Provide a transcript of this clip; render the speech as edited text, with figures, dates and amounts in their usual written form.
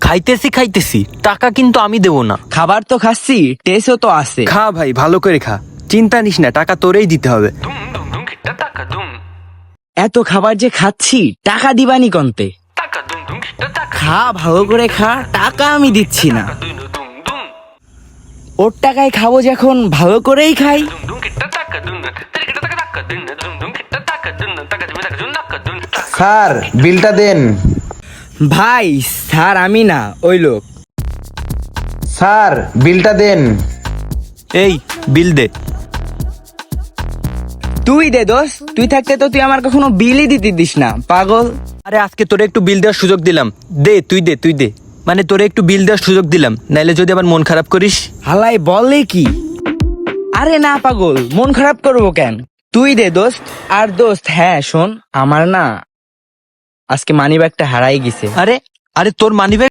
খাইতেছি টাকা কিন্তু আমি দেবো না। খাবার তো খাচ্ছি, টেস্টও তো আছে। খা ভাই, ভালো করে খা, চিন্তা নিস না, টাকা তোরেই দিতে হবে। এত খাবার যে খাচ্ছি, টাকা দিবানি কন্তে? খা, ভালো করে খা, টাকা আমি দিচ্ছি না। ওর টাকায় খাবো যখন, ভালো করেই খাই। স্যার বিলটা দেন। ভাই স্যার আমি না, ওই লোক। স্যার বিলটা দেন। এই বিল দে। তুই দে দোস্ত, তুই থাকতে তো তুই আমার কখনো বিলই দিতে দিস না, পাগল। আরে আজকে তোরে একটু বিল দেওয়ার সুযোগ দিলাম, দে তুই দে। মানে তোরে একটু বিল দেওয়ার সুযোগ দিলাম, নাইলে যদি আবার মন খারাপ করিস। হালাই বলে কি? আরে না পাগল, মন খারাপ করবো কেন? তুই দে দোস্ত। আর দোস্ত হ্যাঁ শোন, আমার না আজকে মানি ব্যাগটা হারাই গেছে। আরে আরে তোর মানিব্যাগ